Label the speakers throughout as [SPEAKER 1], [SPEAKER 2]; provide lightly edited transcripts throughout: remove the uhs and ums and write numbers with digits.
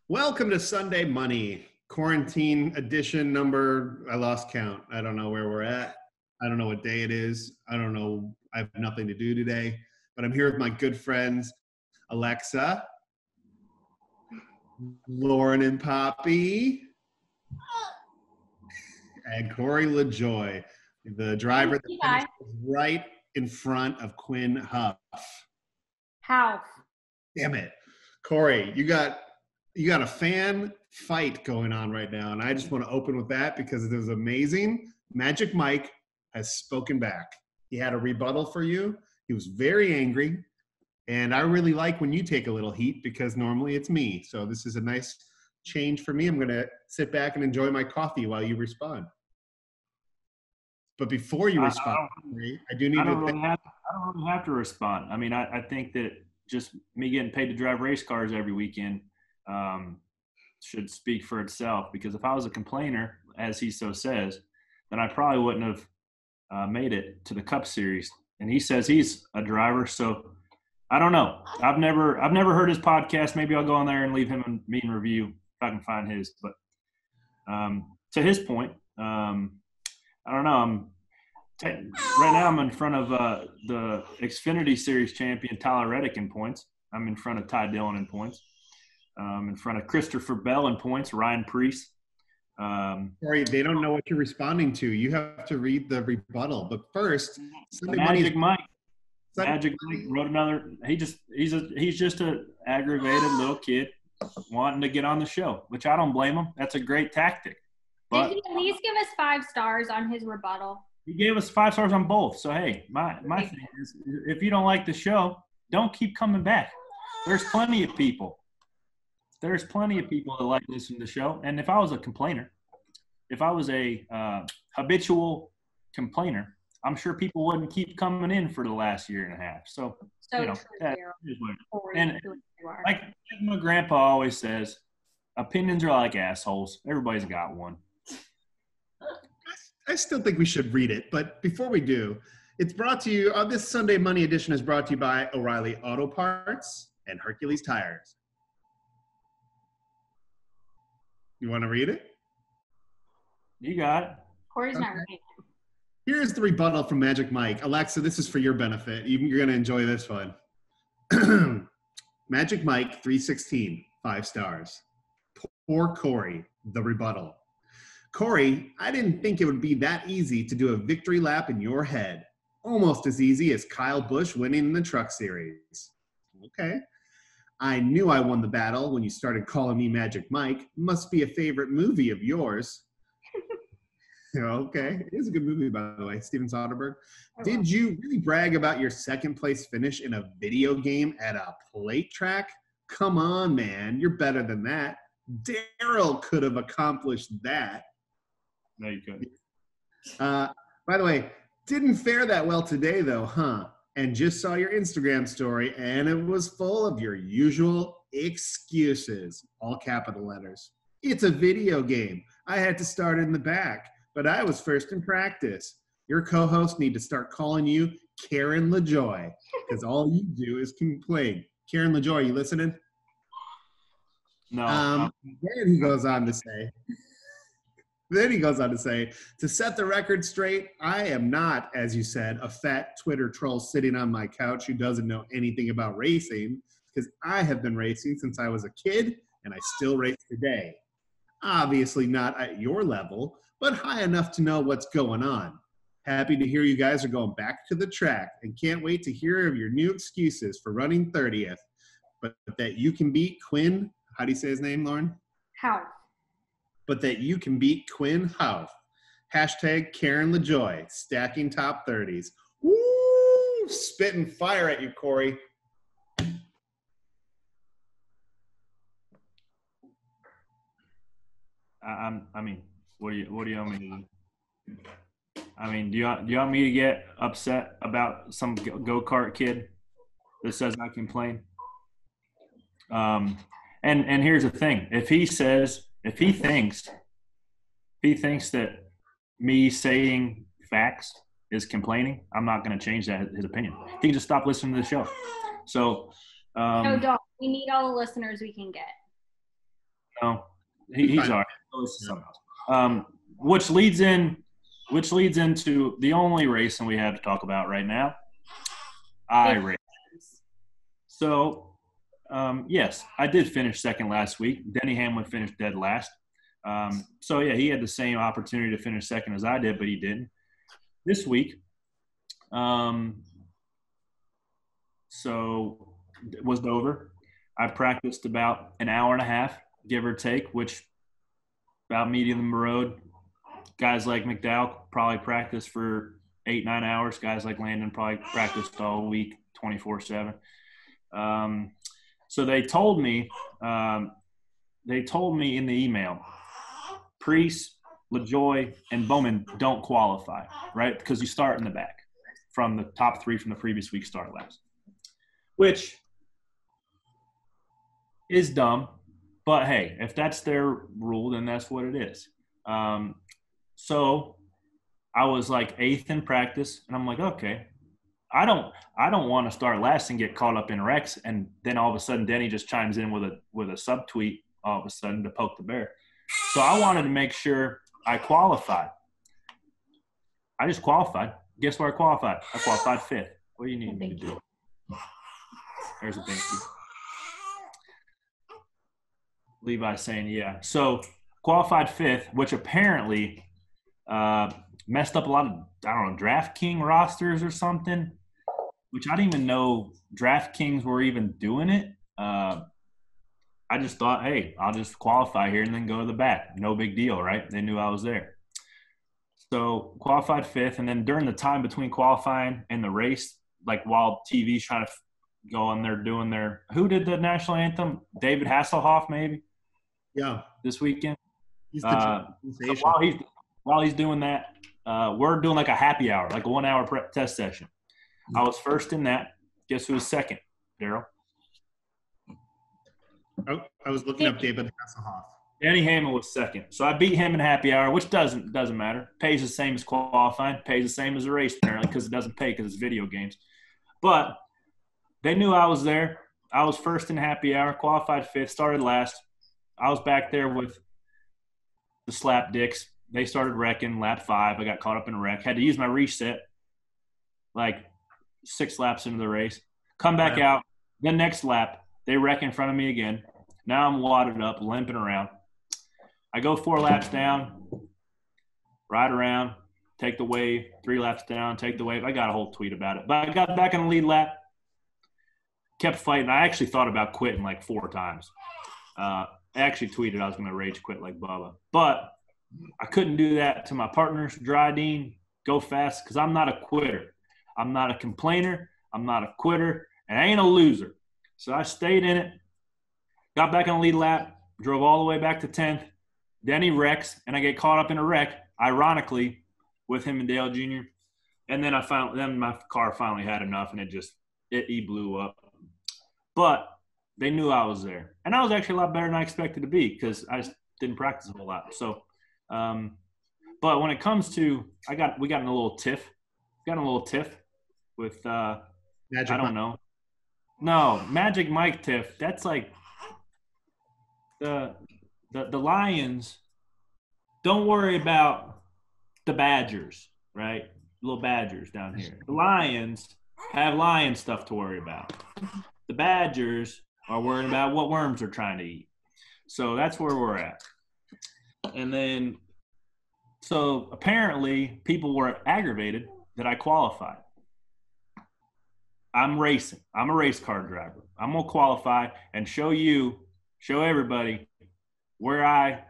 [SPEAKER 1] Welcome to Sunday Money, quarantine edition number. I lost count. I don't know where we're at. I don't know what day it is. I don't know. I have nothing to do today, but I'm here with my good friends, Alexa, Lauren and Poppy, and Corey LaJoie, the driver that finished right in front of Quinn Huff.
[SPEAKER 2] How?
[SPEAKER 1] Damn it. Corey, you got a fan fight going on right now, and I just want to open with that because it was amazing. Magic Mike has spoken back. He had a rebuttal for you. He was very angry, and I really like when you take a little heat because normally it's me. So this is a nice change for me. I'm going to sit back and enjoy my coffee while you respond. But before you respond, I don't really
[SPEAKER 3] have to respond. I mean, I think that just me getting paid to drive race cars every weekend should speak for itself, because if I was a complainer, as he so says, then I probably wouldn't have made it to the Cup Series. And he says he's a driver, so I don't know. I've never heard his podcast. Maybe I'll go on there and leave him a mean review if I can find his. But to his point, I don't know. Right now I'm in front of the Xfinity Series champion Tyler Reddick in points. I'm in front of Ty Dillon in points. In front of Christopher Bell in points, Ryan Preece.
[SPEAKER 1] Sorry, they don't know what you're responding to. You have to read the rebuttal. But first,
[SPEAKER 3] Magic Mike wrote another. He's just a aggravated little kid wanting to get on the show, which I don't blame him. That's a great tactic. But
[SPEAKER 2] did he at least give us 5 stars on his rebuttal?
[SPEAKER 3] He gave us 5 stars on both. So hey, my thing is, if you don't like the show, don't keep coming back. There's plenty of people. There's plenty of people that like listening to the show. And if I was a complainer, if I was a habitual complainer, I'm sure people wouldn't keep coming in for the last year and a half. So you know, that is what and like my grandpa always says, opinions are like assholes. Everybody's got one.
[SPEAKER 1] I still think we should read it, but before we do, it's brought to you, this Sunday Money edition is brought to you by O'Reilly Auto Parts and Hercules Tires. You want to read it?
[SPEAKER 3] You got it.
[SPEAKER 2] Corey's not reading it.
[SPEAKER 1] Here's the rebuttal from Magic Mike. Alexa, this is for your benefit. You're going to enjoy this one. Magic Mike 316, 5 stars. Poor Corey, the rebuttal. Corey, I didn't think it would be that easy to do a victory lap in your head. Almost as easy as Kyle Busch winning the Truck Series. Okay. I knew I won the battle when you started calling me Magic Mike. Must be a favorite movie of yours. Okay. It is a good movie, by the way. Steven Soderbergh. Did you really brag about your second place finish in a video game at a plate track? Come on, man. You're better than that. Daryl could have accomplished that.
[SPEAKER 3] No, you couldn't.
[SPEAKER 1] By the way, didn't fare that well today, though, huh? And just saw your Instagram story, and it was full of your usual excuses, all capital letters. It's a video game. I had to start in the back, but I was first in practice. Your co-hosts need to start calling you Karen LaJoie, because all you do is complain. Karen LaJoie, you listening?
[SPEAKER 3] No.
[SPEAKER 1] Then he goes on to say, to set the record straight, I am not, as you said, a fat Twitter troll sitting on my couch who doesn't know anything about racing, because I have been racing since I was a kid, and I still race today. Obviously not at your level, but high enough to know what's going on. Happy to hear you guys are going back to the track, and can't wait to hear of your new excuses for running 30th, but that you can beat Quinn. How do you say his name, Lauren?
[SPEAKER 2] How?
[SPEAKER 1] But that you can beat Quinn Houff. Hashtag Karen LaJoie, stacking top 30s. Woo! Spitting fire at you, Corey.
[SPEAKER 3] I mean, what do you want me to do? I mean, do you want me to get upset about some go-kart kid that says I complain? And here's the thing: if he thinks that me saying facts is complaining, I'm not going to change his opinion. He can just stop listening to the show. So,
[SPEAKER 2] no, don't. We need all the listeners we can get.
[SPEAKER 3] No, he's all right. Something else. Which leads into the only racing we have to talk about right now, iRacing. So, yes, I did finish second last week. Denny Hamlin finished dead last. So, yeah, he had the same opportunity to finish second as I did, but he didn't. This week, so it was over. I practiced about an hour and a half, give or take, which about medium the road. Guys like McDowell probably practiced for 8-9 hours. Guys like Landon probably practiced all week, 24/7. So they told me in the email, Priest, LaJoie, and Bowman don't qualify, right? Because you start in the back from the top 3 from the previous week's start last, which is dumb. But, hey, if that's their rule, then that's what it is. So I was like 8th in practice, and I'm like, okay, I don't want to start last and get caught up in wrecks, and then all of a sudden Denny just chimes in with a subtweet all of a sudden to poke the bear. So I wanted to make sure I qualified. I just qualified. Guess where I qualified? I qualified 5th. What do you need me to do? There's a thank you. Levi saying, yeah. So qualified 5th, which apparently messed up a lot of, I don't know, DraftKings rosters or something, which I didn't even know DraftKings were even doing it. I just thought, hey, I'll just qualify here and then go to the back. No big deal, right? They knew I was there. So qualified 5th, and then during the time between qualifying and the race, like while TV's trying to go on there doing their – who did the national anthem? David Hasselhoff maybe?
[SPEAKER 1] Yeah.
[SPEAKER 3] This weekend?
[SPEAKER 1] He's the
[SPEAKER 3] so while he's doing that, we're doing like a happy hour, like a 1-hour prep test session. I was first in that. Guess who was second, Daryl?
[SPEAKER 1] Oh, I was looking up David Hasselhoff.
[SPEAKER 3] Danny Hamlin was second. So I beat him in happy hour, which doesn't matter. Pays the same as qualifying. Pays the same as the race, apparently, because it doesn't pay because it's video games. But they knew I was there. I was first in happy hour, qualified 5th, started last. I was back there with the slap dicks. They started wrecking lap 5. I got caught up in a wreck. Had to use my reset like 6 laps into the race. Come back out. The next lap, they wreck in front of me again. Now I'm wadded up, limping around. I go 4 laps down, ride around, take the wave, 3 laps down, take the wave. I got a whole tweet about it. But I got back on the lead lap, kept fighting. I actually thought about quitting like 4 times. I actually tweeted I was going to rage quit like Bubba. But I couldn't do that to my partners, Dry Dean, Go Fast, because I'm not a quitter. I'm not a complainer. I'm not a quitter. And I ain't a loser. So I stayed in it, got back on the lead lap, drove all the way back to 10th. Then he wrecks, and I get caught up in a wreck, ironically, with him and Dale Jr. And then my car finally had enough, and he blew up. But they knew I was there. And I was actually a lot better than I expected to be because I just didn't practice a whole lot. So, but when it comes to we got in a little tiff. Got in a little tiff with
[SPEAKER 1] Magic
[SPEAKER 3] I don't know. No, Magic Mike tiff. That's like the Lions. Don't worry about the Badgers, right? Little Badgers down here. The Lions have lion stuff to worry about. The Badgers are worried about what worms they're trying to eat. So that's where we're at. And then, so apparently people were aggravated that I qualified. I'm racing. I'm a race car driver. I'm going to qualify and show everybody where I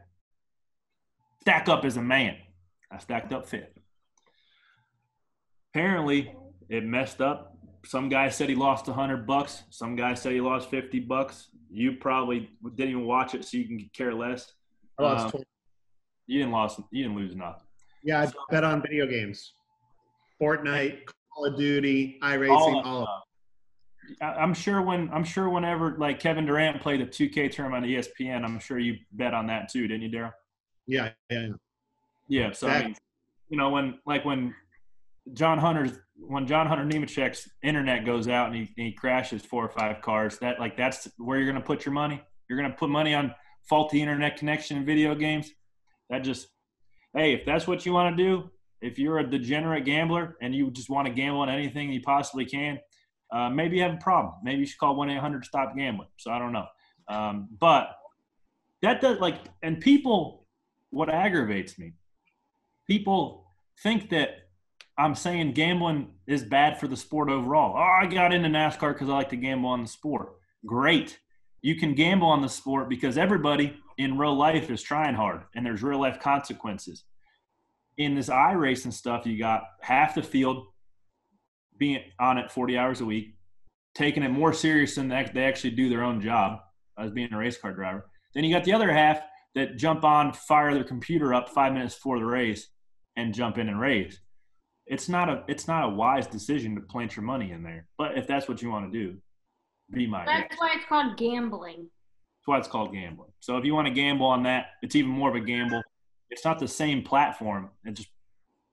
[SPEAKER 3] stack up as a man. I stacked up 5th. Apparently, it messed up. Some guy said he lost $100. Some guy said he lost $50. You probably didn't even watch it, so you can care less.
[SPEAKER 1] I lost 20.
[SPEAKER 3] You didn't lose nothing.
[SPEAKER 1] Yeah, I bet on video games. Fortnite, Call of Duty, iRacing, all of them.
[SPEAKER 3] I'm sure whenever like Kevin Durant played the 2K tournament on ESPN, I'm sure you bet on that too, didn't you, Daryl?
[SPEAKER 1] Yeah.
[SPEAKER 3] Yeah. So I mean, when John Hunter Nemechek's internet goes out and he crashes 4 or 5 cars, that's where you're going to put your money. You're going to put money on faulty internet connection in video games. Hey, if that's what you want to do, if you're a degenerate gambler and you just want to gamble on anything you possibly can, maybe you have a problem. Maybe you should call 1-800-STOP-GAMBLING. So I don't know. But that does and people, what aggravates me, people think that I'm saying gambling is bad for the sport overall. Oh, I got into NASCAR because I like to gamble on the sport. Great. You can gamble on the sport because everybody in real life is trying hard and there's real life consequences. In this iRacing stuff, you got half the field being on it 40 hours a week, taking it more serious than they actually do their own job as being a race car driver. Then you got the other half that jump on, fire their computer up 5 minutes before the race and jump in and race. It's not a wise decision to plant your money in there. But if that's what you want to do, be my guest.
[SPEAKER 2] That's why it's called gambling.
[SPEAKER 3] That's why it's called gambling. So if you want to gamble on that, it's even more of a gamble. It's not the same platform.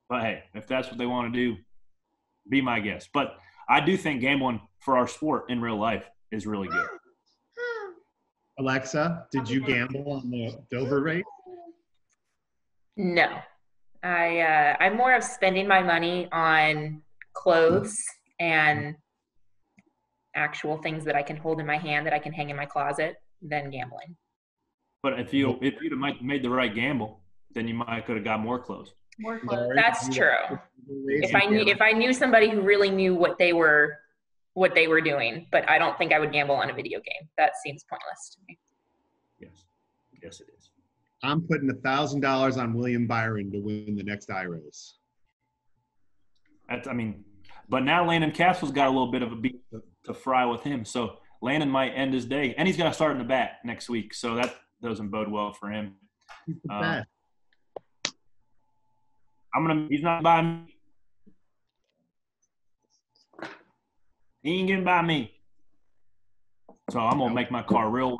[SPEAKER 3] But hey, if that's what they want to do, be my guest. But I do think gambling for our sport in real life is really good.
[SPEAKER 1] Alexa, did you gamble on the Dover race?
[SPEAKER 4] No. I'm more of spending my money on clothes and actual things that I can hold in my hand that I can hang in my closet than gambling.
[SPEAKER 3] But if you'd have made the right gamble, then you might could have got more clothes.
[SPEAKER 2] More clothes.
[SPEAKER 4] That's true. If I knew somebody who really knew what they were doing, but I don't think I would gamble on a video game. That seems pointless to me.
[SPEAKER 3] Yes, it is.
[SPEAKER 1] I'm putting $1,000 on William Byron to win the next iRace.
[SPEAKER 3] But now Landon Castle's got a little bit of a beat to fry with him. So Landon might end his day, and he's going to start in the back next week. So that doesn't bode well for him. He's not by me. He ain't getting by me. So I'm going to make my car real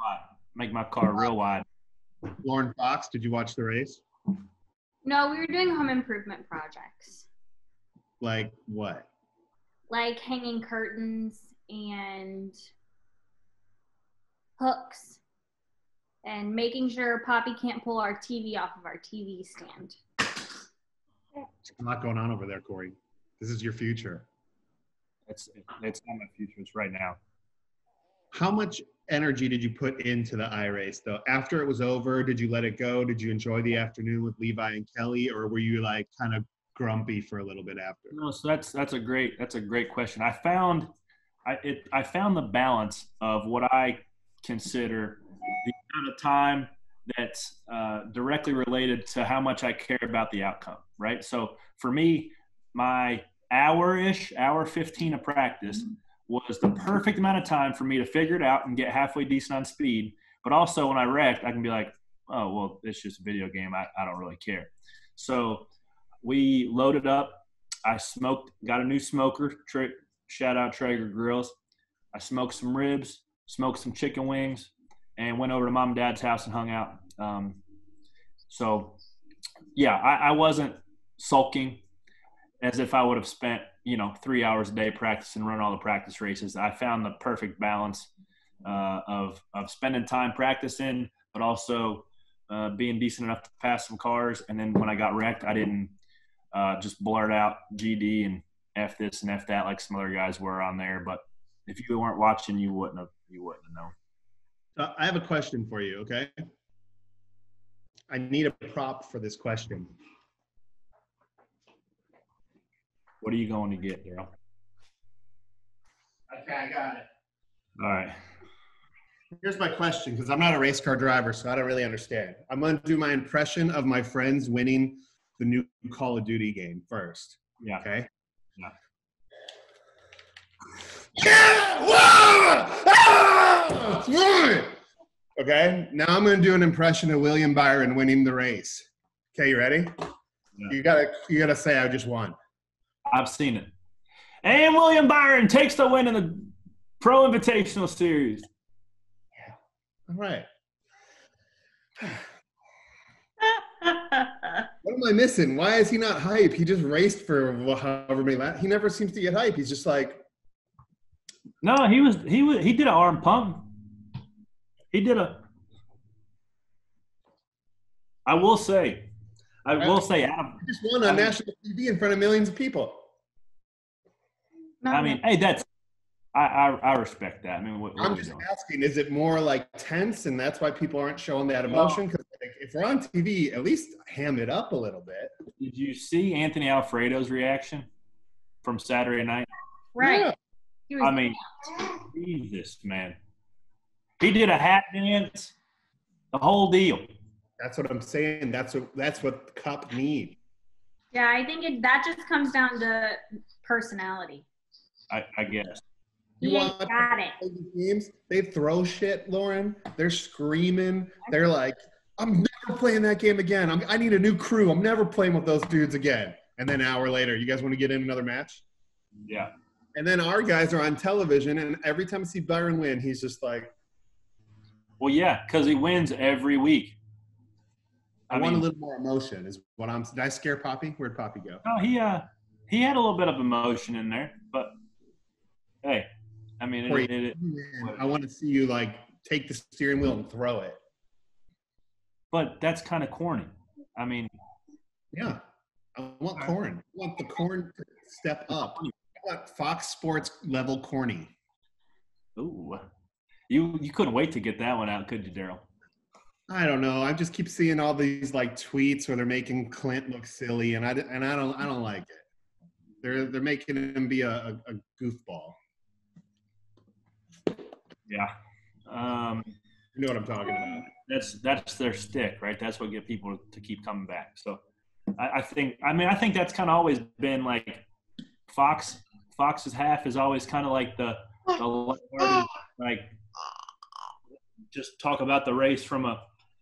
[SPEAKER 3] wide.
[SPEAKER 1] Lauren Fox, did you watch the race?
[SPEAKER 2] No, we were doing home improvement projects.
[SPEAKER 1] Like what?
[SPEAKER 2] Like hanging curtains and hooks and making sure Poppy can't pull our TV off of our TV stand.
[SPEAKER 1] There's a lot going on over there, Corey. This is your future.
[SPEAKER 3] It's not my future. It's right now.
[SPEAKER 1] How much energy did you put into the iRace, though? After it was over, did you let it go? Did you enjoy the afternoon with Levi and Kelly, or were you like kind of grumpy for a little bit after?
[SPEAKER 3] No, so that's a great question. I found the balance of what I consider the amount of time that's directly related to how much I care about the outcome, right? So for me, my hour 15 of practice was the perfect amount of time for me to figure it out and get halfway decent on speed. But also when I wrecked, I can be like, oh, well, it's just a video game. I don't really care. So we loaded up. I got a new smoker. Shout out Traeger Grills. I smoked some ribs, smoked some chicken wings, and went over to mom and dad's house and hung out. I wasn't sulking as if I would have spent, 3 hours a day practicing and run all the practice races. I found the perfect balance of spending time practicing, but also being decent enough to pass some cars. And then when I got wrecked, I didn't just blurt out GD and F this and F that like some other guys were on there. But if you weren't watching, you wouldn't have known.
[SPEAKER 1] I have a question for you, okay? I need a prop for this question.
[SPEAKER 3] What are you going to get, Daryl?
[SPEAKER 1] Okay, I got it.
[SPEAKER 3] All right.
[SPEAKER 1] Here's my question, because I'm not a race car driver, so I don't really understand. I'm going to do my impression of my friends winning the new Call of Duty game first.
[SPEAKER 3] Yeah.
[SPEAKER 1] Okay?
[SPEAKER 3] Yeah.
[SPEAKER 1] Okay, now I'm going to do an impression of William Byron winning the race. Okay, you ready? Yeah. You gotta say I just won.
[SPEAKER 3] I've seen it. And William Byron takes the win in the Pro Invitational Series.
[SPEAKER 1] Yeah. All right. What am I missing? Why is he not hype? He just raced for however many laps. He never seems to get hype. He's just like.
[SPEAKER 3] No, he did an arm pump. He did a. I will say, Adam.
[SPEAKER 1] He just won on national TV in front of millions of people.
[SPEAKER 3] I mean, hey, that's I respect that. I mean, what
[SPEAKER 1] I'm just asking, is it more like tense, and that's why people aren't showing that emotion? Because if we're on TV, at least ham it up a little bit.
[SPEAKER 3] Did you see Anthony Alfredo's reaction from Saturday night?
[SPEAKER 2] Right.
[SPEAKER 1] Yeah.
[SPEAKER 3] I mean, Jesus, man. He did a hat dance, the whole deal.
[SPEAKER 1] That's what I'm saying. That's what the Cup need.
[SPEAKER 2] Yeah, I think that just comes down to personality.
[SPEAKER 3] I guess.
[SPEAKER 2] He ain't got it.
[SPEAKER 1] Games, they throw shit, Lauren. They're screaming. They're like, I'm never playing that game again. I need a new crew. I'm never playing with those dudes again. And then an hour later, you guys want to get in another match?
[SPEAKER 3] Yeah.
[SPEAKER 1] And then our guys are on television, and every time I see Byron win, he's just like,
[SPEAKER 3] well, yeah, because he wins every week.
[SPEAKER 1] I want a little more emotion is what I'm – did I scare Poppy? Where'd Poppy go?
[SPEAKER 3] No, he had a little bit of emotion in there. But, hey, I mean –
[SPEAKER 1] I want to see you, like, take the steering wheel and throw it.
[SPEAKER 3] But that's kind of corny. I mean –
[SPEAKER 1] yeah. I want corn. I want the corn to step up. I want Fox Sports level corny.
[SPEAKER 3] Ooh. You couldn't wait to get that one out, could you, Daryl?
[SPEAKER 1] I don't know. I just keep seeing all these like tweets where they're making Clint look silly, and I don't like it. They're making him be a goofball.
[SPEAKER 3] Yeah.
[SPEAKER 1] You know what I'm talking about.
[SPEAKER 3] That's their stick, right? That's what get people to keep coming back. So I think that's kind of always been like Fox's half is always kind of like the lighthearted, like just talk about the race from a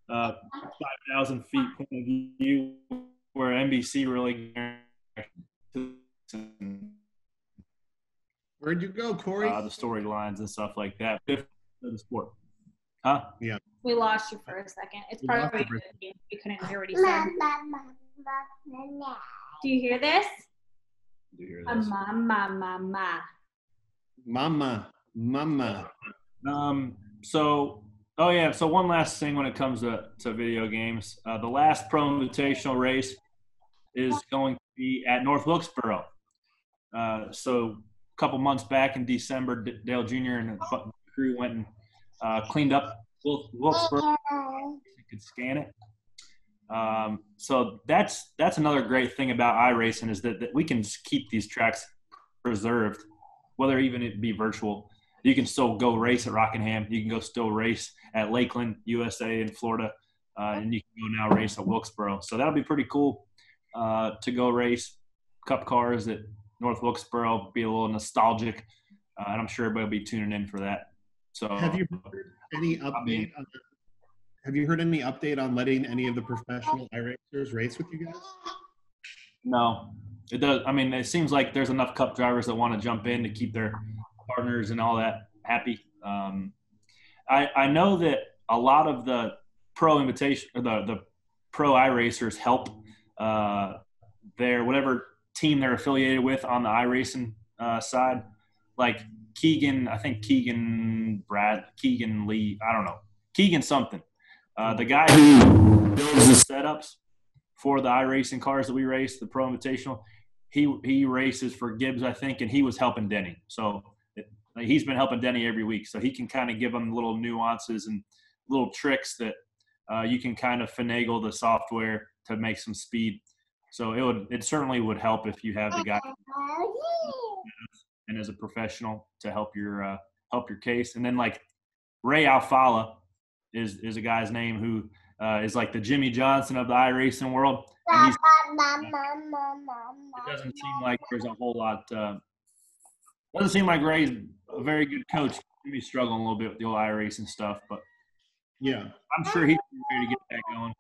[SPEAKER 3] 5,000 feet point of view, where NBC really.
[SPEAKER 1] Where'd you go, Corey?
[SPEAKER 3] The storylines and stuff like that. Good for the sport, huh?
[SPEAKER 1] Yeah.
[SPEAKER 2] We lost you for a second. It's probably you couldn't hear what he said. Do you hear this?
[SPEAKER 3] Do you hear this?
[SPEAKER 1] Mama.
[SPEAKER 3] So one last thing when it comes to video games. The last Pro Invitational race is going to be at North Wilkesboro. So a couple months back in December, Dale Jr. and the crew went and cleaned up Wilkesboro. You could scan it. So that's another great thing about iRacing is that we can just keep these tracks preserved, whether even it be virtual. You can still go race at Rockingham. You can go still race at Lakeland, USA in Florida. And you can go now race at Wilkesboro. So that'll be pretty cool to go race Cup cars at North Wilkesboro, be a little nostalgic. And I'm sure everybody will be tuning in for that. So
[SPEAKER 1] have you heard any update? Have you heard any update on letting any of the professional iRacers race with you guys?
[SPEAKER 3] No, it does. I mean, it seems like there's enough Cup drivers that want to jump in to keep their partners and all that happy. I know that a lot of the pro invitation or the pro iRacers help their whatever team they're affiliated with on the iRacing side. Like Keegan Lee, I don't know. Keegan something. The guy who builds the setups for the iRacing cars that we race, the Pro Invitational, he races for Gibbs, I think, and he was helping Denny. So he's been helping Denny every week. So he can kind of give them little nuances and little tricks that you can kind of finagle the software to make some speed. So it certainly would help if you have the guy and as a professional to help your case. And then like Ray Alfala is a guy's name who is like the Jimmy Johnson of the iRacing world. And it doesn't seem like there's a whole lot. Doesn't seem like Ray's a very good coach. He's struggling a little bit with the old iRacing stuff, but
[SPEAKER 1] yeah,
[SPEAKER 3] I'm sure he's ready to get that going.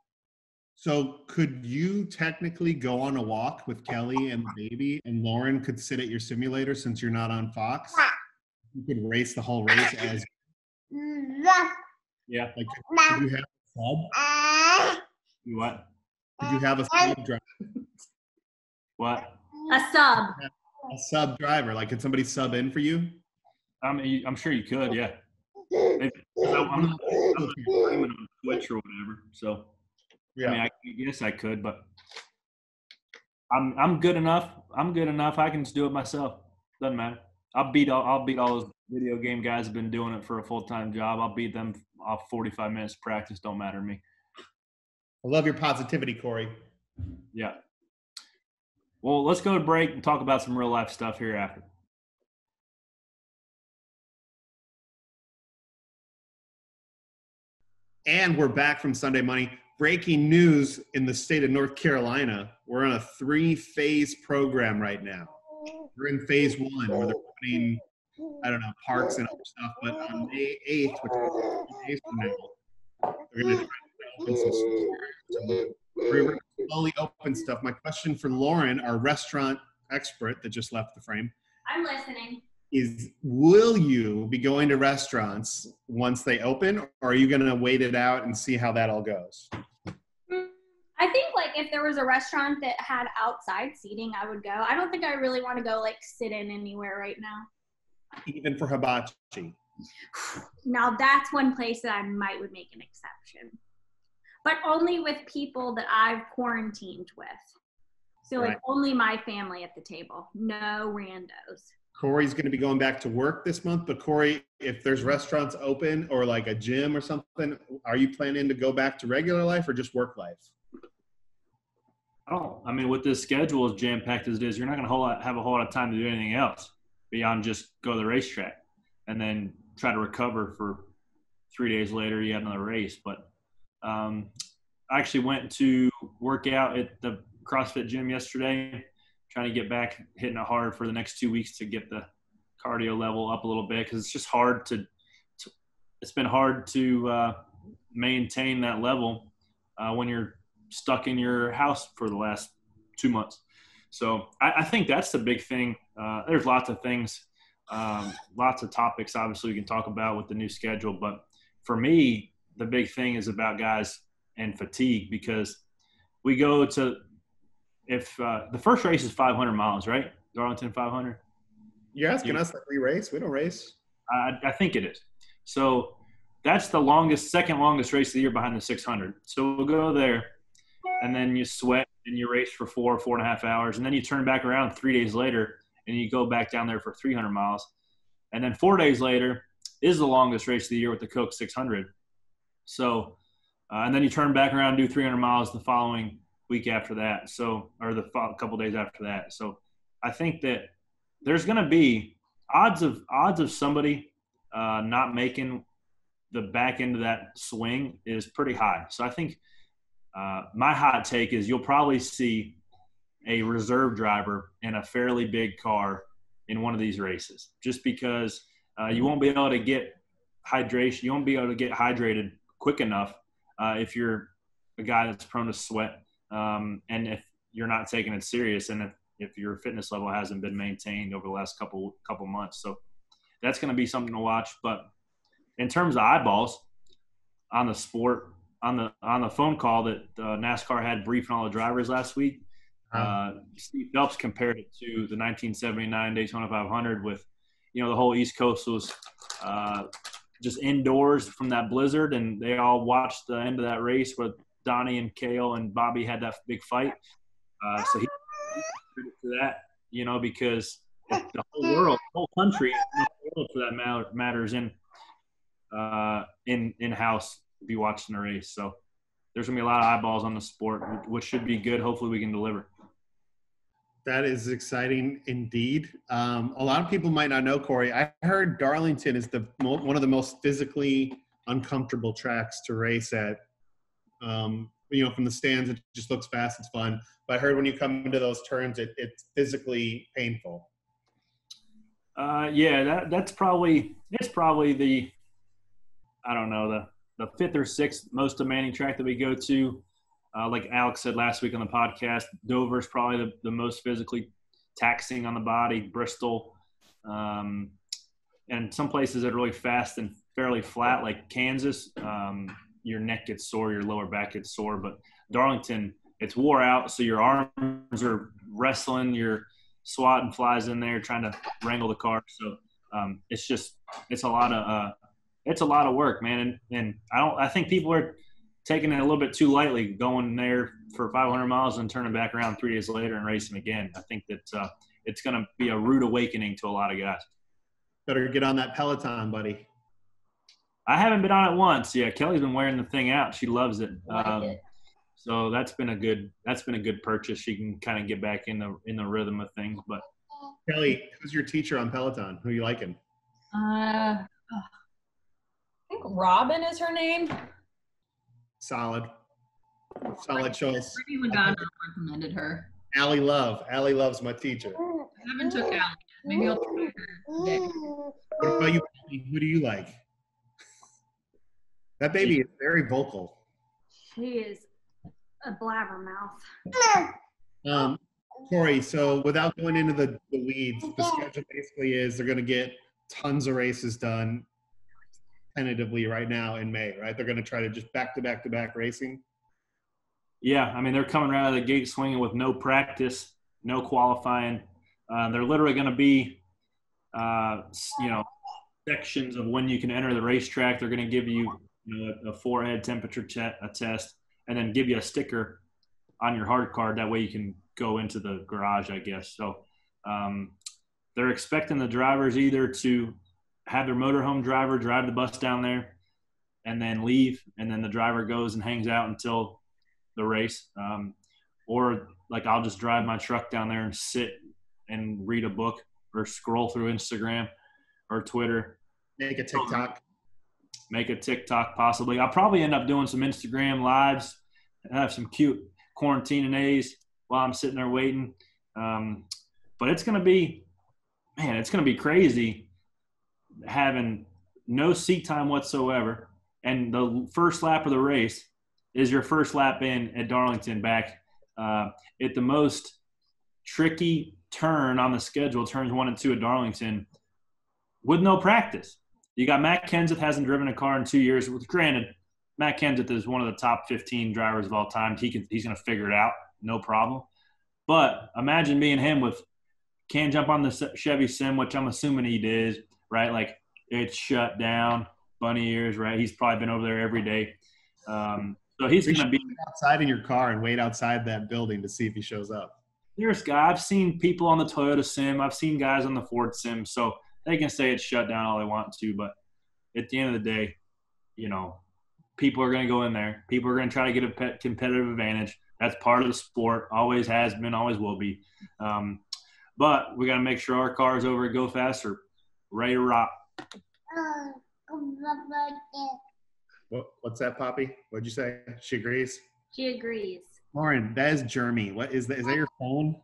[SPEAKER 1] So could you technically go on a walk with Kelly and the baby, and Lauren could sit at your simulator since you're not on Fox? You could race the whole race as.
[SPEAKER 3] Yeah.
[SPEAKER 1] Like, could you have a sub?
[SPEAKER 3] What?
[SPEAKER 1] Could you have a sub driver?
[SPEAKER 3] What?
[SPEAKER 2] A sub.
[SPEAKER 1] A sub driver. Like, could somebody sub in for you?
[SPEAKER 3] I mean, I'm sure you could. Yeah. I'm streaming on Twitch or whatever. So.
[SPEAKER 1] Yeah.
[SPEAKER 3] I mean, I guess I could, but I'm good enough. I'm good enough. I can just do it myself. Doesn't matter. I'll beat all those video game guys who've been doing it for a full-time job. I'll beat them off 45 minutes of practice. Don't matter to me.
[SPEAKER 1] I love your positivity, Corey.
[SPEAKER 3] Yeah. Well, let's go to break and talk about some real life stuff here after.
[SPEAKER 1] And we're back from Sunday Money. Breaking news in the state of North Carolina. We're on a 3-phase program right now. We're in phase 1 where they're opening, I don't know, parks and other stuff. But on May 8th, which is 2 days from now, they're going to try to open some stores. We're going to slowly open stuff. My question for Lauren, our restaurant expert that just left the frame,
[SPEAKER 2] I'm listening.
[SPEAKER 1] is will you be going to restaurants once they open, or are you going to wait it out and see how that all goes?
[SPEAKER 2] I think like if there was a restaurant that had outside seating, I would go. I don't think I really want to go like sit in anywhere right now.
[SPEAKER 1] Even for hibachi?
[SPEAKER 2] Now that's one place that I would make an exception. But only with people that I've quarantined with. So like only my family at the table, no randos.
[SPEAKER 1] Corey's going to be going back to work this month, but Corey, if there's restaurants open or like a gym or something, are you planning to go back to regular life or just work life?
[SPEAKER 3] Oh, I mean, with this schedule as jam-packed as it is, you're not going to have a whole lot of time to do anything else beyond just go to the racetrack and then try to recover for 3 days later. You have another race. But I actually went to work out at the CrossFit gym yesterday, trying to get back hitting it hard for the next 2 weeks to get the cardio level up a little bit, because it's just hard it's been hard to maintain that level when you're stuck in your house for the last 2 months. So I think that's the big thing. There's lots of things, lots of topics obviously we can talk about with the new schedule, but for me, the big thing is about guys and fatigue, because we go to if the first race is 500 miles, right? Darlington 500.
[SPEAKER 1] You're asking us that we race? We don't race.
[SPEAKER 3] I think it is. So that's the second longest race of the year behind the 600. So we'll go there, and then you sweat and you race for 4.5 hours, and then you turn back around 3 days later and you go back down there for 300 miles. And then 4 days later is the longest race of the year with the Coke 600. So, and then you turn back around and do 300 miles the following week after that. So, or the couple days after that. So I think that there's going to be odds of somebody not making the back end of that swing is pretty high. So I think my hot take is you'll probably see a reserve driver in a fairly big car in one of these races, just because you won't be able to get hydration. You won't be able to get hydrated quick enough if you're a guy that's prone to sweat, and if you're not taking it serious, and if your fitness level hasn't been maintained over the last couple months. So that's going to be something to watch. But in terms of eyeballs on the sport, on the phone call that NASCAR had briefing all the drivers last week, Steve Phelps compared it to the 1979 Daytona 500 with, the whole East Coast was just indoors from that blizzard, and they all watched the end of that race where Donnie and Cale and Bobby had that big fight. So he credit to that, because the whole world, the whole country, the world for that matters in-house be watching the race. So there's going to be a lot of eyeballs on the sport, which should be good. Hopefully we can deliver.
[SPEAKER 1] That is exciting indeed. A lot of people might not know, Corey. I heard Darlington is one of the most physically uncomfortable tracks to race at. From the stands, it just looks fast. It's fun. But I heard when you come into those turns, it's physically painful.
[SPEAKER 3] It's probably the, I don't know, the fifth or sixth most demanding track that we go to. Like Alex said last week on the podcast, Dover's probably the most physically taxing on the body, Bristol. And some places that are really fast and fairly flat, like Kansas, your neck gets sore, your lower back gets sore. But Darlington, it's wore out, so your arms are wrestling, you're swatting flies in there trying to wrangle the car. So it's a lot of work, man. And I think people are taking it a little bit too lightly, going there for 500 miles and turning back around 3 days later and racing again. I think that it's going to be a rude awakening to a lot of guys.
[SPEAKER 1] Better get on that Peloton, buddy.
[SPEAKER 3] I haven't been on it once. Yeah, Kelly's been wearing the thing out. She loves it.
[SPEAKER 5] It.
[SPEAKER 3] So that's been a good purchase. She can kind of get back in the rhythm of things. But
[SPEAKER 1] Kelly, who's your teacher on Peloton? Who are you liking?
[SPEAKER 5] I think Robin is her name.
[SPEAKER 1] Solid choice.
[SPEAKER 5] Brittany Madonna recommended her.
[SPEAKER 1] Allie loves my teacher.
[SPEAKER 5] I haven't took Allie yet. Maybe I'll try her today.
[SPEAKER 1] What about you? Who do you like? That baby is very vocal.
[SPEAKER 2] She is a blabbermouth.
[SPEAKER 1] Corey, so without going into the weeds, the schedule basically is they're going to get tons of races done tentatively right now in May, right? They're going to try to just back-to-back racing.
[SPEAKER 3] Yeah, I mean, they're coming right out of the gate swinging with no practice, no qualifying. They're literally going to be, sections of when you can enter the racetrack. They're going to give you, a forehead temperature test, and then give you a sticker on your hard card. That way you can go into the garage, I guess. So they're expecting the drivers either to have their motorhome driver drive the bus down there and then leave, and then the driver goes and hangs out until the race. Or like I'll just drive my truck down there and sit and read a book or scroll through Instagram or Twitter.
[SPEAKER 1] Make a TikTok possibly. I'll probably end up doing some Instagram lives and have some cute quarantine and A's while I'm sitting there waiting. But it's going to be crazy having no seat time whatsoever. And the first lap of the race is your first lap in at Darlington back at the most tricky turn on the schedule, turns 1 and 2 at Darlington, with no practice. You got Matt Kenseth, hasn't driven a car in 2 years. Granted, Matt Kenseth is one of the top 15 drivers of all time. He's going to figure it out, no problem. But imagine being him can't jump on the Chevy Sim, which I'm assuming he did, right? Like, it's shut down, bunny ears, right? He's probably been over there every day. So he's going to be outside in your car and wait outside that building to see if he shows up.
[SPEAKER 3] There's guys. I've seen people on the Toyota Sim. I've seen guys on the Ford Sim. So they can say it's shut down all they want to, but at the end of the day, people are going to go in there. People are going to try to get a competitive advantage. That's part of the sport. Always has been, always will be. But we got to make sure our cars over at Go Fast are ready to rock.
[SPEAKER 1] What's that, Poppy? What'd you say? She agrees?
[SPEAKER 2] She agrees.
[SPEAKER 1] Lauren, that is Jeremy. What is that? Is that your phone?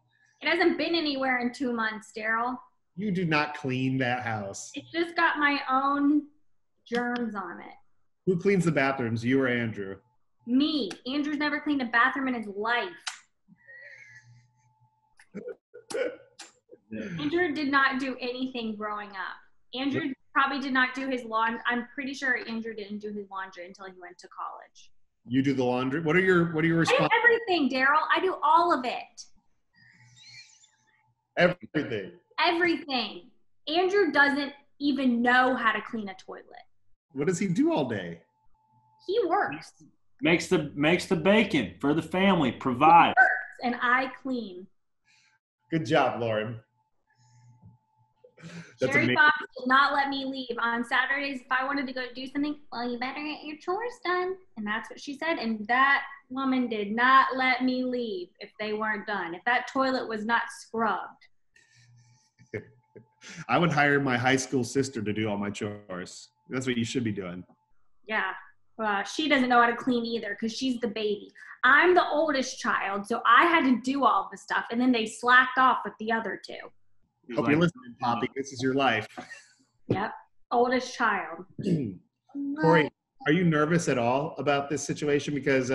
[SPEAKER 2] It hasn't been anywhere in 2 months, Daryl.
[SPEAKER 1] You do not clean that house.
[SPEAKER 2] It's just got my own germs on it.
[SPEAKER 1] Who cleans the bathrooms, you or Andrew?
[SPEAKER 2] Me. Andrew's never cleaned a bathroom in his life. Andrew did not do anything growing up. Andrew probably did not do his laundry. I'm pretty sure Andrew didn't do his laundry until he went to college.
[SPEAKER 1] You do the laundry? What are your responses?
[SPEAKER 2] I do everything, Daryl. I do all of it. Everything. Andrew doesn't even know how to clean a toilet.
[SPEAKER 1] What does he do all day?
[SPEAKER 2] He works.
[SPEAKER 3] Makes the bacon for the family. Provides.
[SPEAKER 2] He works, and I clean.
[SPEAKER 1] Good job, Lauren.
[SPEAKER 2] Sherry Fox did not let me leave on Saturdays. If I wanted to go do something, well, you better get your chores done. And that's what she said. And that woman did not let me leave if they weren't done. If that toilet was not scrubbed.
[SPEAKER 1] I would hire my high school sister to do all my chores. That's what you should be doing.
[SPEAKER 2] Yeah. She doesn't know how to clean either because she's the baby. I'm the oldest child, so I had to do all the stuff. And then they slacked off with the other two.
[SPEAKER 1] Hope you're listening, Poppy. This is your life.
[SPEAKER 2] Yep. Oldest child.
[SPEAKER 1] Corey, are you nervous at all about this situation? Because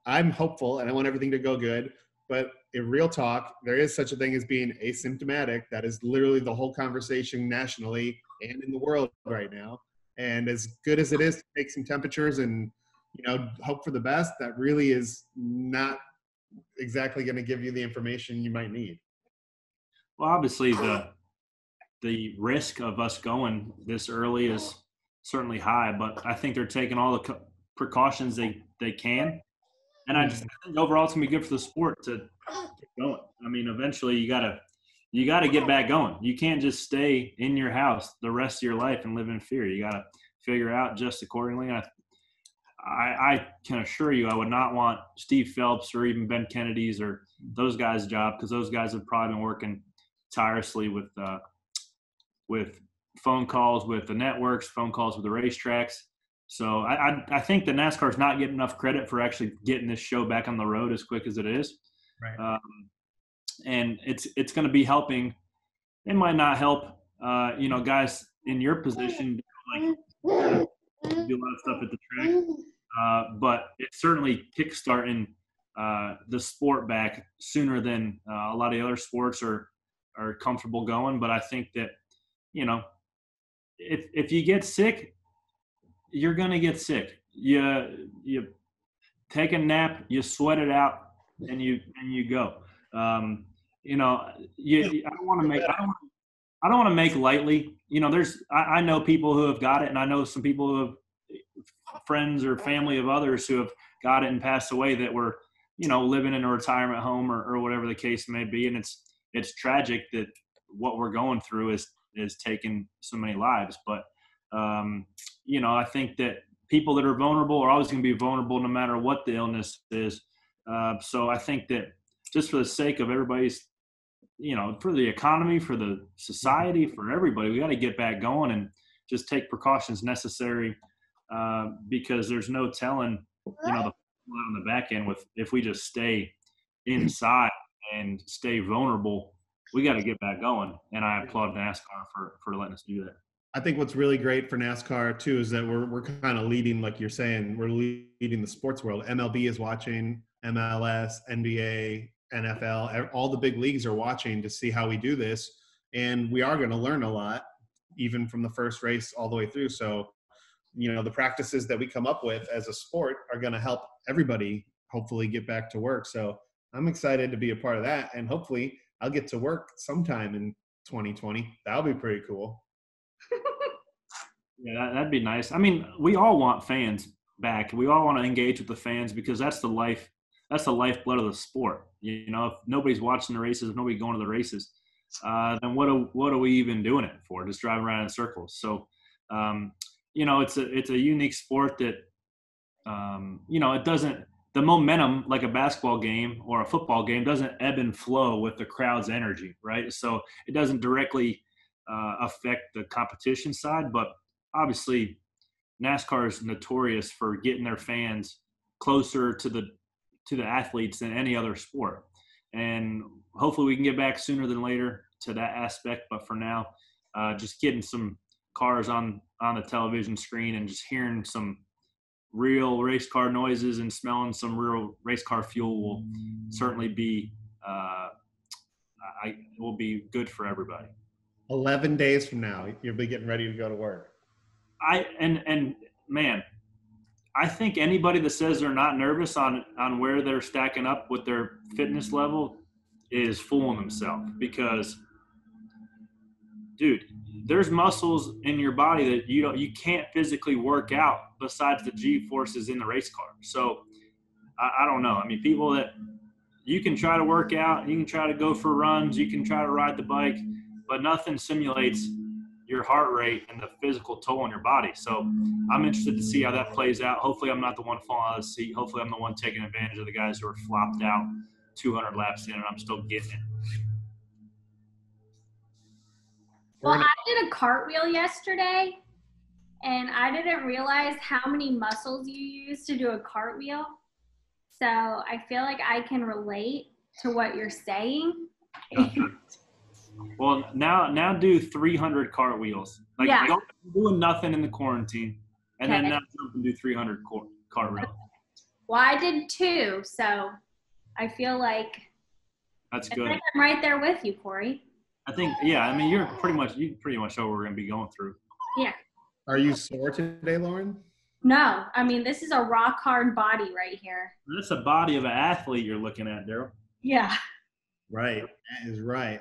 [SPEAKER 1] I'm hopeful and I want everything to go good. But in real talk, there is such a thing as being asymptomatic. That is literally the whole conversation nationally and in the world right now. And as good as it is to take some temperatures and, hope for the best, that really is not exactly going to give you the information you might need.
[SPEAKER 3] Well, obviously the risk of us going this early is certainly high, but I think they're taking all precautions they can. And I think overall it's gonna be good for the sport to get going. I mean, eventually you gotta get back going. You can't just stay in your house the rest of your life and live in fear. You gotta figure out just accordingly. I can assure you, I would not want Steve Phelps or even Ben Kennedy's or those guys' job, because those guys have probably been working tirelessly with phone calls with the networks, phone calls with the racetracks. So I think the NASCAR is not getting enough credit for actually getting this show back on the road as quick as it is.
[SPEAKER 1] Right.
[SPEAKER 3] And it's going to be helping. It might not help, guys in your position, like do a lot of stuff at the track, but it's certainly kickstarting the sport back sooner than a lot of the other sports are comfortable going. But I think that, if you get sick, you're going to get sick. You take a nap, you sweat it out, and you go. I don't want to make lightly. I know people who have got it, and I know some people who have friends or family of others who have got it and passed away that were, living in a retirement home or whatever the case may be. And it's tragic that what we're going through is taking so many lives. But, I think that people that are vulnerable are always going to be vulnerable no matter what the illness is. So I think that just for the sake of everybody's, for the economy, for the society, for everybody, we got to get back going and just take precautions necessary, because there's no telling, the on the back end if we just stay inside and stay vulnerable. We got to get back going, and I applaud NASCAR for letting us do that.
[SPEAKER 1] I think what's really great for NASCAR too is that we're kind of leading, like you're saying, we're leading the sports world. MLB is watching, MLS, NBA, NFL, all the big leagues are watching to see how we do this, and we are going to learn a lot, even from the first race all the way through. So, the practices that we come up with as a sport are going to help everybody hopefully get back to work. So I'm excited to be a part of that, and hopefully I'll get to work sometime in 2020. That'll be pretty cool.
[SPEAKER 3] Yeah, that'd be nice. I mean, we all want fans back. We all want to engage with the fans, because that's the lifeblood of the sport. If nobody's watching the races, if nobody's going to the races, then what are we even doing it for? Just driving around in circles. So, it's a unique sport that, it doesn't, the momentum, like a basketball game or a football game, doesn't ebb and flow with the crowd's energy, right? So it doesn't directly affect the competition side, but obviously NASCAR is notorious for getting their fans closer to the athletes than any other sport. And hopefully we can get back sooner than later to that aspect. But for now, just getting some cars on the television screen and just hearing some real race car noises and smelling some real race car fuel will certainly be will be good for everybody.
[SPEAKER 1] 11 days from now, you'll be getting ready to go to work.
[SPEAKER 3] Man, I think anybody that says they're not nervous on where they're stacking up with their fitness level is fooling themselves, because, dude, there's muscles in your body that you can't physically work out besides the G forces in the race car. So I don't know. I mean, people that you can try to work out, you can try to go for runs, you can try to ride the bike, but nothing simulates your heart rate and the physical toll on your body. So I'm interested to see how that plays out. Hopefully I'm not the one falling out of the seat. Hopefully I'm the one taking advantage of the guys who are flopped out 200 laps in, and I'm still getting it.
[SPEAKER 2] Well, I did a cartwheel yesterday, and I didn't realize how many muscles you use to do a cartwheel. So I feel like I can relate to what you're saying.
[SPEAKER 3] Well, now do 300 cartwheels. Like,
[SPEAKER 2] yeah.
[SPEAKER 3] Don't doing nothing in the quarantine, and then now jump and do 300 cartwheels.
[SPEAKER 2] Well, I did 2, so I feel like
[SPEAKER 3] that's good.
[SPEAKER 2] I'm right there with you, Corey.
[SPEAKER 3] I think, yeah. I mean, you pretty much know what we're going to be going through.
[SPEAKER 2] Yeah.
[SPEAKER 1] Are you sore today, Lauren?
[SPEAKER 2] No. I mean, this is a rock hard body right here.
[SPEAKER 3] That's a body of an athlete you're looking at, Daryl.
[SPEAKER 2] Yeah.
[SPEAKER 1] Right. That is right.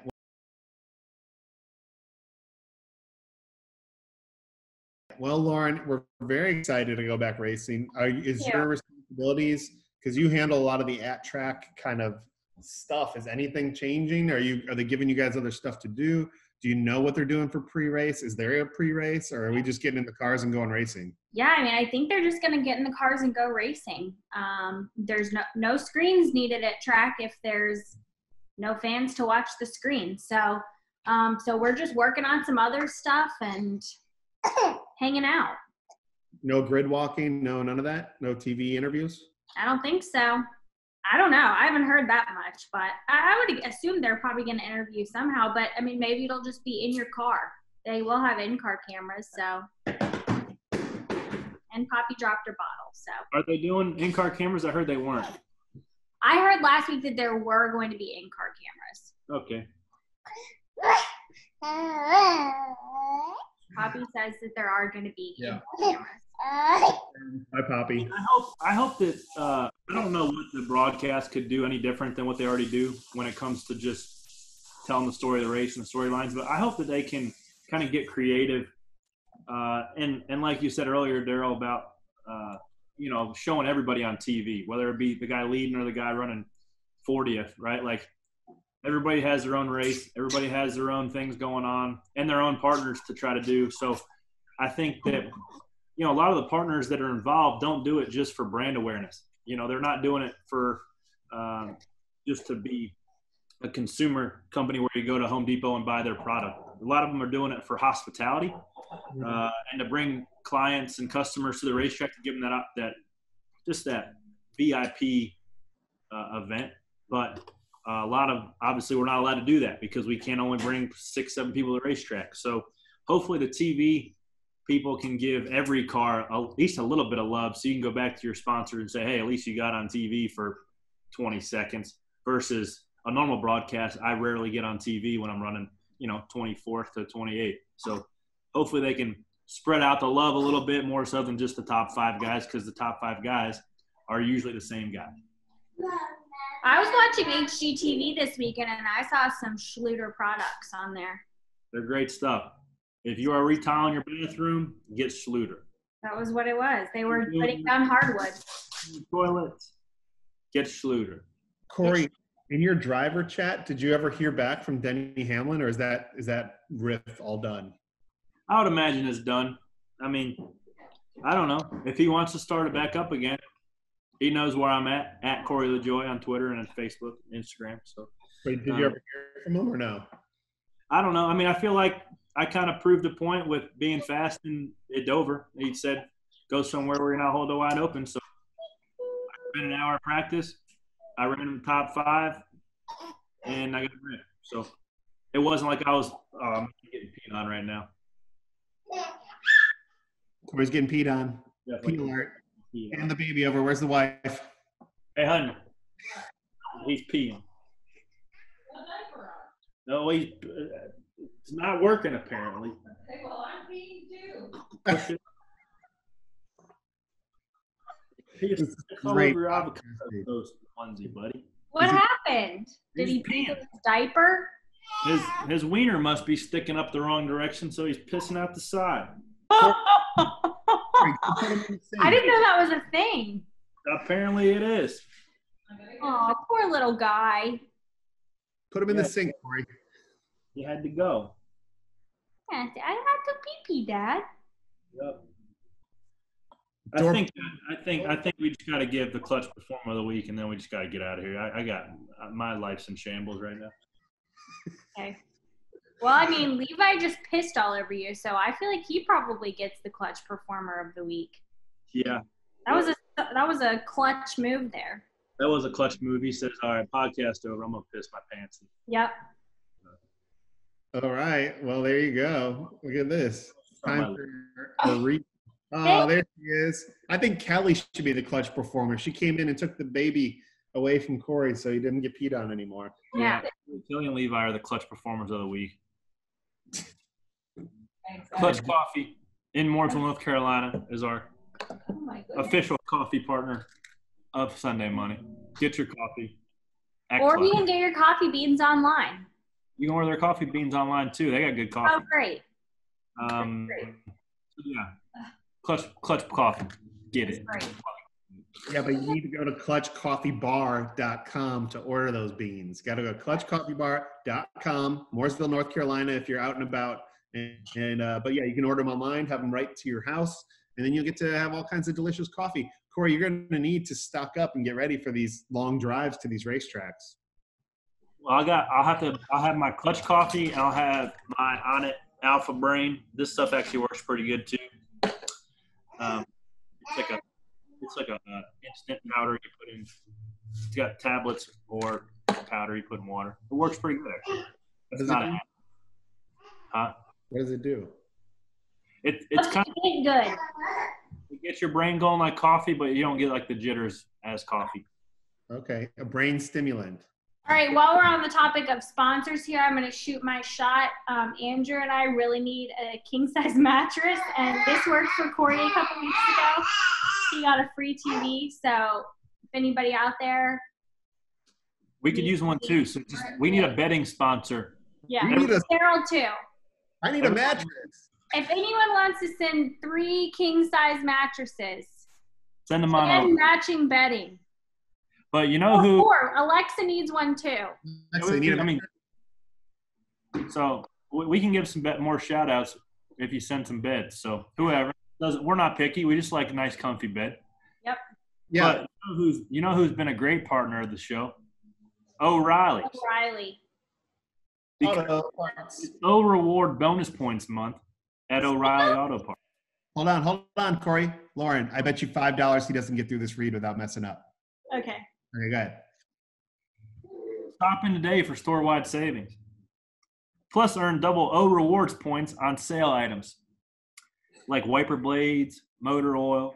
[SPEAKER 1] Well, Lauren, we're very excited to go back racing. Is
[SPEAKER 2] Yeah.
[SPEAKER 1] your responsibilities, because you handle a lot of the at-track kind of stuff, is anything changing? Are they giving you guys other stuff to do? Do you know what they're doing for pre-race? Is there a pre-race, or are we just getting in the cars and going racing?
[SPEAKER 2] Yeah, I mean, I think they're just going to get in the cars and go racing. There's no screens needed at track if there's no fans to watch the screen. So we're just working on some other stuff and hanging out.
[SPEAKER 1] No grid walking, none of that? No TV interviews?
[SPEAKER 2] I don't think so. I don't know. I haven't heard that much, but I would assume they're probably going to interview somehow. But, I mean, maybe it'll just be in your car. They will have in-car cameras, so. And Poppy dropped her bottle, so.
[SPEAKER 3] Are they doing in-car cameras? I heard they weren't.
[SPEAKER 2] I heard last week that there were going to be in-car cameras.
[SPEAKER 3] Okay.
[SPEAKER 2] Poppy says that there are going to be in-car cameras.
[SPEAKER 1] Hi, Poppy.
[SPEAKER 3] I hope that I don't know what the broadcast could do any different than what they already do when it comes to just telling the story of the race and the storylines. But I hope that they can kind of get creative and like you said earlier, Daryl, about showing everybody on TV, whether it be the guy leading or the guy running 40th, right? Like everybody has their own race, everybody has their own things going on, and their own partners to try to do. So I think that. A lot of the partners that are involved don't do it just for brand awareness. They're not doing it for just to be a consumer company where you go to Home Depot and buy their product. A lot of them are doing it for hospitality and to bring clients and customers to the racetrack to give them that VIP event. But a lot of, obviously, we're not allowed to do that because we can't only bring 6-7 people to the racetrack. So hopefully the TV people can give every car at least a little bit of love so you can go back to your sponsor and say, hey, at least you got on TV for 20 seconds versus a normal broadcast. I rarely get on TV when I'm running, 24th to 28th. So hopefully they can spread out the love a little bit more so than just the top 5 guys, because the top 5 guys are usually the same guy.
[SPEAKER 2] I was watching HGTV this weekend and I saw some Schluter products on there.
[SPEAKER 3] They're great stuff. If you are retiling your bathroom, get Schluter.
[SPEAKER 2] That was what it was. They were putting down hardwood.
[SPEAKER 3] Toilets, get Schluter.
[SPEAKER 1] Corey, in your driver chat, did you ever hear back from Denny Hamlin, or is that riff all done?
[SPEAKER 3] I would imagine it's done. I mean, I don't know. If he wants to start it back up again, he knows where I'm at Corey LaJoie on Twitter and on Facebook, Instagram. So,
[SPEAKER 1] Wait, did you ever hear from him or no?
[SPEAKER 3] I don't know. I mean, I feel like I kind of proved the point with being fast at Dover. He said, go somewhere where you're not holding wide open. So I spent an hour of practice. I ran in the top 5, and I got a grip. So it wasn't like I was getting peed on right now.
[SPEAKER 1] Corey's getting peed on.
[SPEAKER 3] Definitely.
[SPEAKER 1] Pee alert. And the baby over. Where's the wife?
[SPEAKER 3] Hey, honey. He's peeing. No, it's not working apparently.
[SPEAKER 5] Okay, well, I'm peeing too.
[SPEAKER 3] It's all over your avocado toast onesie, buddy.
[SPEAKER 2] What happened? Did he pee in his diaper?
[SPEAKER 3] His wiener must be sticking up the wrong direction, so he's pissing out the side.
[SPEAKER 2] I didn't know that was a thing.
[SPEAKER 3] Apparently it is.
[SPEAKER 2] Oh, poor little guy.
[SPEAKER 1] Put him in the sink, Corey.
[SPEAKER 3] He had to go.
[SPEAKER 2] Yeah, I had to pee, Dad.
[SPEAKER 3] Yep. I think we just got to give the clutch performer of the week, and then we just got to get out of here. I got my life's in shambles right now.
[SPEAKER 2] Okay. Well, I mean, Levi just pissed all over you, so I feel like he probably gets the clutch performer of the week.
[SPEAKER 3] Yeah.
[SPEAKER 2] That was a clutch move there.
[SPEAKER 3] That was a clutch move. He says, all right, podcast over. I'm going to piss my pants.
[SPEAKER 2] Yep.
[SPEAKER 1] All right. Well, there you go. Look at this. Time for a read. Oh, there she is. I think Kelly should be the clutch performer. She came in and took the baby away from Corey so he didn't get peed on anymore.
[SPEAKER 2] Yeah.
[SPEAKER 3] Kelly and Levi are the clutch performers of the week.
[SPEAKER 5] Thanks,
[SPEAKER 3] Clutch Coffee in Mooresville, North Carolina is our
[SPEAKER 5] oh my goodness.
[SPEAKER 3] official coffee partner of Sunday Money. Get your coffee.
[SPEAKER 2] Or you can get your coffee beans online.
[SPEAKER 3] You can order their coffee beans online too. They got good coffee.
[SPEAKER 2] Oh, great.
[SPEAKER 3] Yeah. Clutch Coffee. Get it.
[SPEAKER 2] Right.
[SPEAKER 1] Yeah, but you need to go to clutchcoffeebar.com to order those beans. Got to go to clutchcoffeebar.com, Mooresville, North Carolina, if you're out and about. But yeah, you can order them online, have them right to your house, and then you'll get to have all kinds of delicious coffee. Corey, you're going to need to stock up and get ready for these long drives to these racetracks.
[SPEAKER 3] Well, I'll have my Clutch Coffee, and I'll have my On It Alpha Brain. This stuff actually works pretty good too. It's like a instant powder you put in. It's got tablets or powder you put in water. It works pretty good actually.
[SPEAKER 1] What does it do?
[SPEAKER 3] Huh?
[SPEAKER 1] What does it do?
[SPEAKER 3] It's kind of
[SPEAKER 2] good.
[SPEAKER 3] It gets your brain going like coffee, but you don't get like the jitters as coffee.
[SPEAKER 1] Okay, a brain stimulant.
[SPEAKER 2] All right, while we're on the topic of sponsors here, I'm going to shoot my shot. Andrew and I really need a king-size mattress, and this worked for Corey a couple weeks ago. He got a free TV, so if anybody out there.
[SPEAKER 3] We could use one too, so we need a bedding sponsor.
[SPEAKER 2] Yeah, Daryl too.
[SPEAKER 1] I need a mattress.
[SPEAKER 2] If anyone wants to send 3 king-size mattresses,
[SPEAKER 3] send them on
[SPEAKER 2] and matching bedding.
[SPEAKER 3] But you know who?
[SPEAKER 2] 4. Alexa needs one too.
[SPEAKER 3] So we can give some more shout outs if you send some beds. So whoever does, we're not picky. We just like a nice, comfy bed.
[SPEAKER 2] Yep.
[SPEAKER 3] Yeah. But you know who's been a great partner of the show? O'Reilly's.
[SPEAKER 2] O'Reilly.
[SPEAKER 3] It's O Reward bonus points month at O'Reilly Auto Parts.
[SPEAKER 1] Hold on, Corey. Lauren, I bet you $5 he doesn't get through this read without messing up.
[SPEAKER 2] Okay.
[SPEAKER 1] Okay, go ahead.
[SPEAKER 3] Stop in today for store-wide savings. Plus, earn double O Rewards points on sale items like wiper blades, motor oil,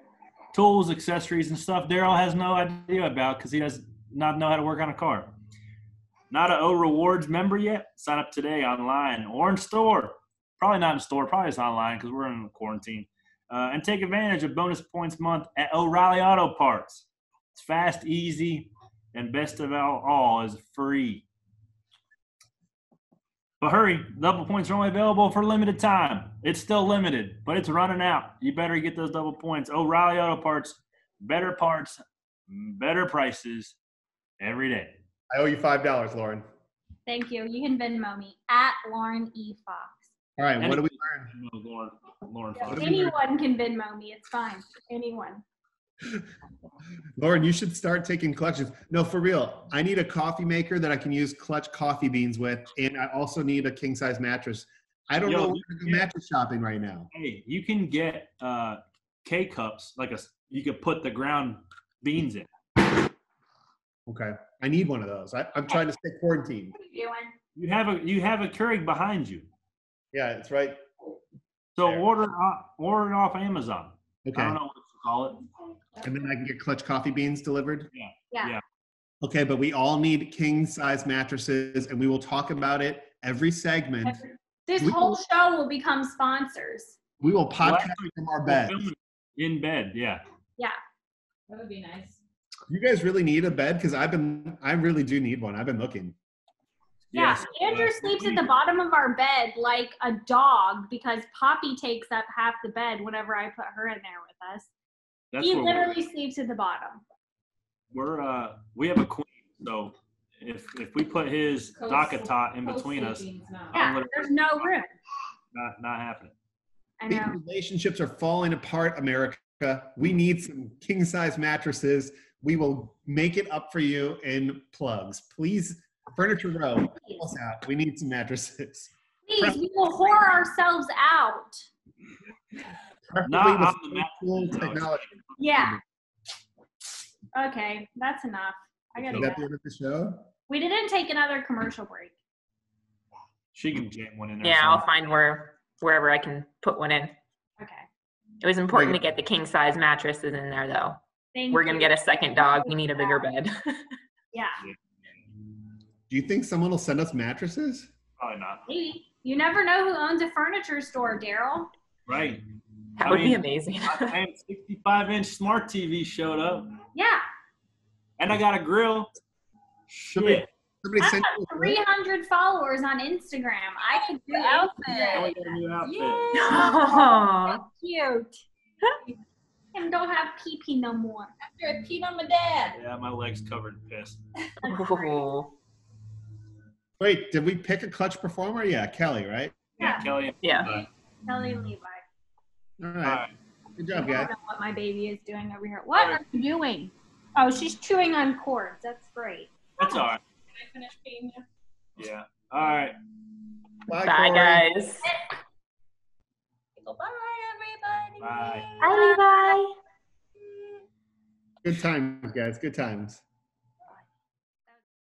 [SPEAKER 3] tools, accessories, and stuff Daryl has no idea about because he does not know how to work on a car. Not an O Rewards member yet? Sign up today online or in store. Probably not in store. Probably it's online because we're in quarantine. And take advantage of bonus points month at O'Reilly Auto Parts. It's fast, easy, and best of all is free. But hurry, double points are only available for limited time. It's still limited, but it's running out. You better get those double points. O'Reilly Auto Parts, better prices every day.
[SPEAKER 1] I owe you $5, Lauren.
[SPEAKER 2] Thank you. You can Venmo me at Lauren E. Fox.
[SPEAKER 1] All right, what do we learn?
[SPEAKER 3] Lauren Fox.
[SPEAKER 2] Anyone can Venmo me. It's fine. Anyone.
[SPEAKER 1] Lauren, you should start taking collections. No, for real. I need a coffee maker that I can use clutch coffee beans with, and I also need a king-size mattress. I don't know where to go mattress shopping right now.
[SPEAKER 3] Hey, you can get K-cups, you could put the ground beans in.
[SPEAKER 1] Okay. I need one of those. I'm trying to stay quarantined.
[SPEAKER 2] What are you doing?
[SPEAKER 3] You have a Keurig behind you.
[SPEAKER 1] Yeah, it's right.
[SPEAKER 3] So order it off Amazon.
[SPEAKER 1] Okay.
[SPEAKER 3] I don't know what to call it.
[SPEAKER 1] And then I can get clutch coffee beans delivered?
[SPEAKER 2] Yeah.
[SPEAKER 1] Okay, but we all need king-size mattresses, and we will talk about it every segment.
[SPEAKER 2] This whole show will become sponsors.
[SPEAKER 1] We will podcast from our bed.
[SPEAKER 3] In bed, yeah.
[SPEAKER 2] Yeah.
[SPEAKER 5] That would be nice.
[SPEAKER 1] You guys really need a bed? Because I really do need one. I've been looking.
[SPEAKER 2] Yeah,
[SPEAKER 3] Yes.
[SPEAKER 2] Andrew sleeps at the bottom of our bed like a dog because Poppy takes up half the bed whenever I put her in there with us. He literally sleeps at the bottom.
[SPEAKER 3] We have a queen, so if we put his docket tot in between us,
[SPEAKER 2] Yeah, there's no room.
[SPEAKER 3] not happening.
[SPEAKER 2] I
[SPEAKER 1] These
[SPEAKER 2] know.
[SPEAKER 1] relationships are falling apart, America. We need some king-size mattresses. We will make it up for you in plugs. Please, Furniture Row, help us out. We need some mattresses.
[SPEAKER 2] Please, we will whore ourselves out.
[SPEAKER 1] Preferably with
[SPEAKER 3] on the
[SPEAKER 1] cool technology.
[SPEAKER 2] Yeah. Okay, that's enough. I gotta
[SPEAKER 1] Is
[SPEAKER 2] go.
[SPEAKER 1] that the end of the show?
[SPEAKER 2] We didn't take another commercial break.
[SPEAKER 3] She can jam one in there.
[SPEAKER 4] Yeah, I'll find wherever I can put one in.
[SPEAKER 2] Okay.
[SPEAKER 4] It was important to get the king size mattresses in there, though. We're gonna get a second dog. We need a bigger bed.
[SPEAKER 2] Yeah.
[SPEAKER 1] Do you think someone will send us mattresses?
[SPEAKER 3] Probably not.
[SPEAKER 2] Maybe. You never know who owns a furniture store, Daryl.
[SPEAKER 3] Right.
[SPEAKER 4] That would be amazing.
[SPEAKER 3] My 65-inch smart TV showed up,
[SPEAKER 2] Yeah.
[SPEAKER 3] and I got a grill.
[SPEAKER 1] Somebody
[SPEAKER 2] I
[SPEAKER 1] send
[SPEAKER 2] have 300 followers on Instagram. I could do
[SPEAKER 3] And we
[SPEAKER 2] outfit.
[SPEAKER 3] got a new outfit.
[SPEAKER 2] Yeah. Cute. And don't have pee-pee no more.
[SPEAKER 5] After I peed on my dad.
[SPEAKER 3] Yeah, my leg's covered in piss.
[SPEAKER 4] Ooh.
[SPEAKER 1] Wait, did we pick a clutch performer? Yeah, Kelly, right?
[SPEAKER 3] Yeah, Kelly.
[SPEAKER 4] Yeah.
[SPEAKER 2] Kelly and Levi.
[SPEAKER 1] All
[SPEAKER 3] All
[SPEAKER 1] right.
[SPEAKER 3] right.
[SPEAKER 1] Good
[SPEAKER 2] I
[SPEAKER 1] job,
[SPEAKER 2] don't
[SPEAKER 1] guys.
[SPEAKER 2] know what my baby is doing over here. What are you doing? Oh, she's chewing on cords. That's great.
[SPEAKER 3] That's all right.
[SPEAKER 5] Can I finish peeing you?
[SPEAKER 3] Yeah. All right.
[SPEAKER 1] Bye,
[SPEAKER 4] Bye,
[SPEAKER 1] Corey.
[SPEAKER 4] guys.
[SPEAKER 5] Bye, everybody.
[SPEAKER 3] Bye.
[SPEAKER 4] Bye, Levi.
[SPEAKER 1] Good times, guys. Good times.